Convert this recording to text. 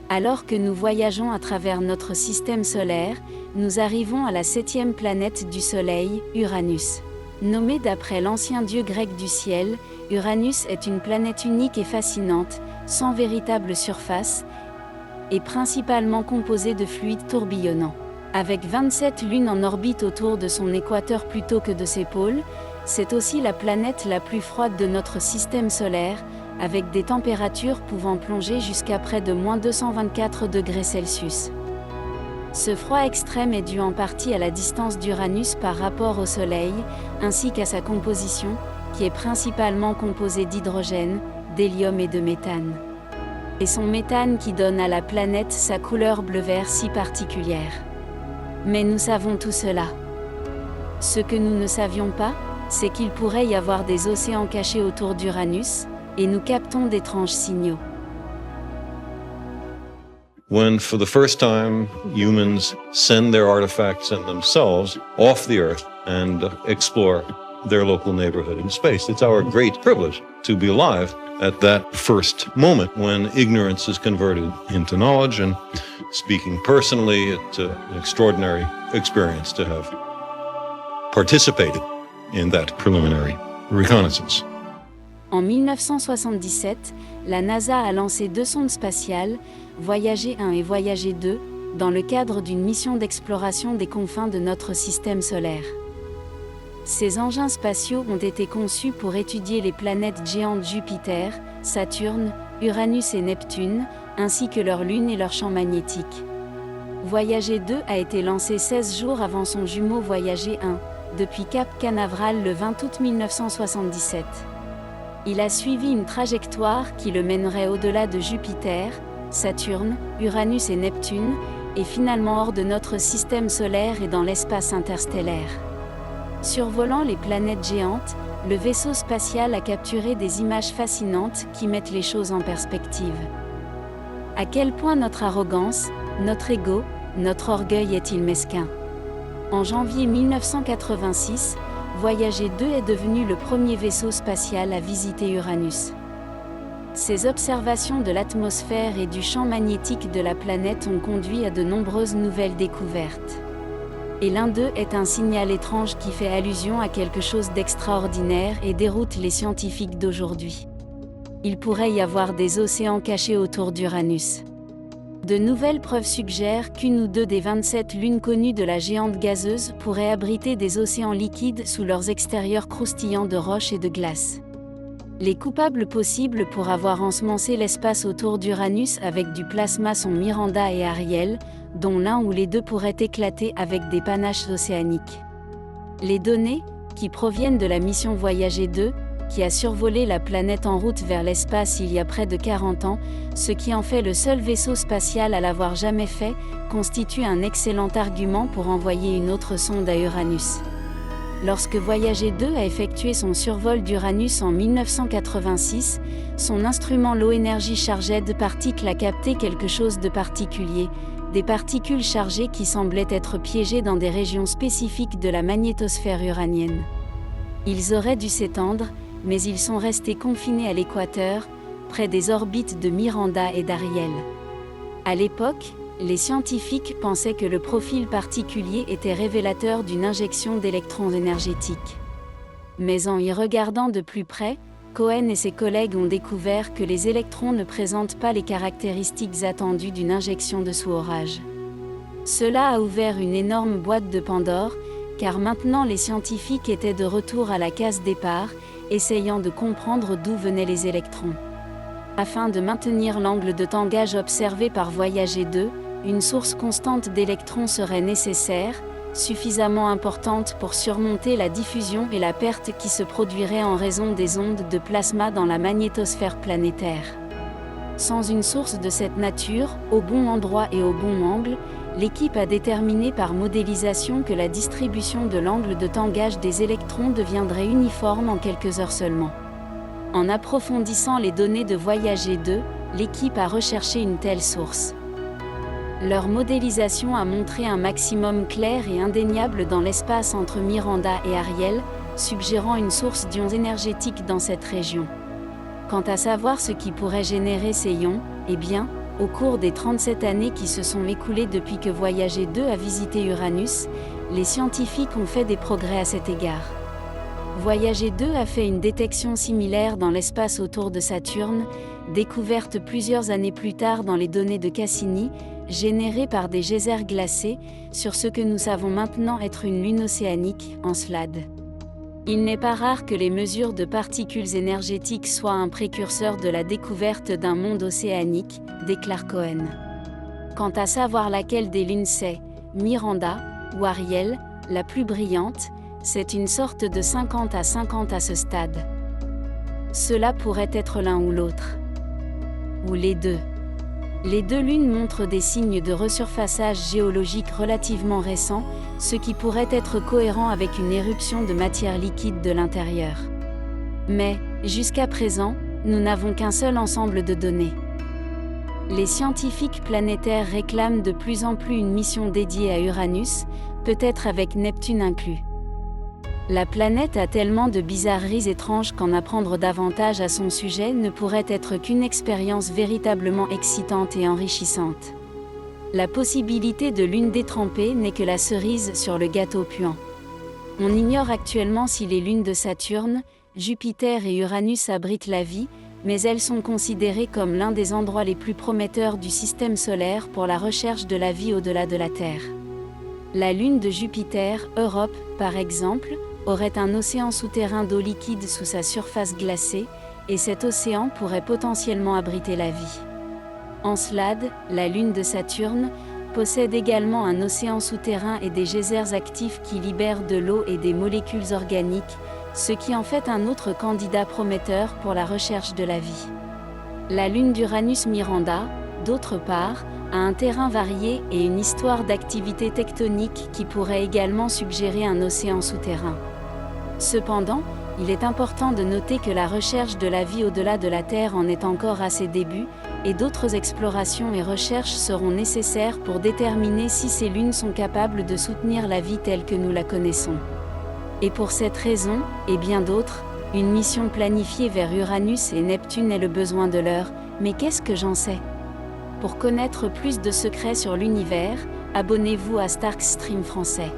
Alors que nous voyageons à travers notre système solaire, nous arrivons à la 7e planète du Soleil, Uranus. Nommée d'après l'ancien dieu grec du ciel, Uranus est une planète unique et fascinante, sans véritable surface, et principalement composée de fluides tourbillonnants. Avec 27 lunes en orbite autour de son équateur plutôt que de ses pôles, c'est aussi la planète la plus froide de notre système solaire, avec des températures pouvant plonger jusqu'à près de -224 degrés Celsius. Ce froid extrême est dû en partie à la distance d'Uranus par rapport au Soleil, ainsi qu'à sa composition, qui est principalement composée d'hydrogène, d'hélium et de méthane. Et son méthane qui donne à la planète sa couleur bleu-vert si particulière. Mais nous savons tout cela. Ce que nous ne savions pas, c'est qu'il pourrait y avoir des océans cachés autour d'Uranus, et nous captons d'étranges signaux. When, for the first time, humans send their artifacts and themselves off the Earth and explore their local neighborhood in space. It's our great privilege to be alive at that first moment when ignorance is converted into knowledge. And speaking personally, it's an extraordinary experience to have participated in that preliminary reconnaissance. En 1977, la NASA a lancé 2 sondes spatiales, Voyager 1 et Voyager 2, dans le cadre d'une mission d'exploration des confins de notre système solaire. Ces engins spatiaux ont été conçus pour étudier les planètes géantes Jupiter, Saturne, Uranus et Neptune, ainsi que leurs lunes et leurs champs magnétiques. Voyager 2 a été lancé 16 jours avant son jumeau Voyager 1, depuis Cap Canaveral le 20 août 1977. Il a suivi une trajectoire qui le mènerait au-delà de Jupiter, Saturne, Uranus et Neptune, et finalement hors de notre système solaire et dans l'espace interstellaire. Survolant les planètes géantes, le vaisseau spatial a capturé des images fascinantes qui mettent les choses en perspective. À quel point notre arrogance, notre ego, notre orgueil est-il mesquin? En janvier 1986, Voyager 2 est devenu le premier vaisseau spatial à visiter Uranus. Ces observations de l'atmosphère et du champ magnétique de la planète ont conduit à de nombreuses nouvelles découvertes. Et l'un d'eux est un signal étrange qui fait allusion à quelque chose d'extraordinaire et déroute les scientifiques d'aujourd'hui. Il pourrait y avoir des océans cachés autour d'Uranus. De nouvelles preuves suggèrent qu'une ou deux des 27 lunes connues de la géante gazeuse pourraient abriter des océans liquides sous leurs extérieurs croustillants de roches et de glace. Les coupables possibles pour avoir ensemencé l'espace autour d'Uranus avec du plasma sont Miranda et Ariel, dont l'un ou les deux pourraient éclater avec des panaches océaniques. Les données, qui proviennent de la mission Voyager 2, qui a survolé la planète en route vers l'espace il y a près de 40 ans, ce qui en fait le seul vaisseau spatial à l'avoir jamais fait, constitue un excellent argument pour envoyer une autre sonde à Uranus. Lorsque Voyager 2 a effectué son survol d'Uranus en 1986, son instrument Low Energy Charged Particle a capté quelque chose de particulier, des particules chargées qui semblaient être piégées dans des régions spécifiques de la magnétosphère uranienne. Ils auraient dû s'étendre, mais ils sont restés confinés à l'équateur, près des orbites de Miranda et d'Ariel. À l'époque, les scientifiques pensaient que le profil particulier était révélateur d'une injection d'électrons énergétiques. Mais en y regardant de plus près, Cohen et ses collègues ont découvert que les électrons ne présentent pas les caractéristiques attendues d'une injection de sous-orage. Cela a ouvert une énorme boîte de Pandore, car maintenant les scientifiques étaient de retour à la case départ, essayant de comprendre d'où venaient les électrons. Afin de maintenir l'angle de tangage observé par Voyager 2, une source constante d'électrons serait nécessaire, suffisamment importante pour surmonter la diffusion et la perte qui se produiraient en raison des ondes de plasma dans la magnétosphère planétaire. Sans une source de cette nature, au bon endroit et au bon angle, l'équipe a déterminé par modélisation que la distribution de l'angle de tangage des électrons deviendrait uniforme en quelques heures seulement. En approfondissant les données de Voyager 2, l'équipe a recherché une telle source. Leur modélisation a montré un maximum clair et indéniable dans l'espace entre Miranda et Ariel, suggérant une source d'ions énergétiques dans cette région. Quant à savoir ce qui pourrait générer ces ions, eh bien, Au cours des 37 années qui se sont écoulées depuis que Voyager 2 a visité Uranus, les scientifiques ont fait des progrès à cet égard. Voyager 2 a fait une détection similaire dans l'espace autour de Saturne, découverte plusieurs années plus tard dans les données de Cassini, générées par des geysers glacés, sur ce que nous savons maintenant être une lune océanique, Encelade. Il n'est pas rare que les mesures de particules énergétiques soient un précurseur de la découverte d'un monde océanique, déclare Cohen. Quant à savoir laquelle des lunes c'est, Miranda, ou Ariel, la plus brillante, c'est une sorte de 50 à 50 à ce stade. Cela pourrait être l'un ou l'autre. Ou les deux. Les deux lunes montrent des signes de resurfaçage géologique relativement récents, ce qui pourrait être cohérent avec une éruption de matière liquide de l'intérieur. Mais, jusqu'à présent, nous n'avons qu'un seul ensemble de données. Les scientifiques planétaires réclament de plus en plus une mission dédiée à Uranus, peut-être avec Neptune inclus. La planète a tellement de bizarreries étranges qu'en apprendre davantage à son sujet ne pourrait être qu'une expérience véritablement excitante et enrichissante. La possibilité de lune détrempée n'est que la cerise sur le gâteau puant. On ignore actuellement si les lunes de Saturne, Jupiter et Uranus abritent la vie, mais elles sont considérées comme l'un des endroits les plus prometteurs du système solaire pour la recherche de la vie au-delà de la Terre. La lune de Jupiter, Europe, par exemple, aurait un océan souterrain d'eau liquide sous sa surface glacée, et cet océan pourrait potentiellement abriter la vie. Encelade, la lune de Saturne, possède également un océan souterrain et des geysers actifs qui libèrent de l'eau et des molécules organiques, ce qui en fait un autre candidat prometteur pour la recherche de la vie. La lune d'Uranus Miranda, d'autre part, a un terrain varié et une histoire d'activité tectonique qui pourrait également suggérer un océan souterrain. Cependant, il est important de noter que la recherche de la vie au-delà de la Terre en est encore à ses débuts, et d'autres explorations et recherches seront nécessaires pour déterminer si ces lunes sont capables de soutenir la vie telle que nous la connaissons. Et pour cette raison, et bien d'autres, une mission planifiée vers Uranus et Neptune est le besoin de l'heure, mais qu'est-ce que j'en sais ? Pour connaître plus de secrets sur l'univers, abonnez-vous à Stark Stream français.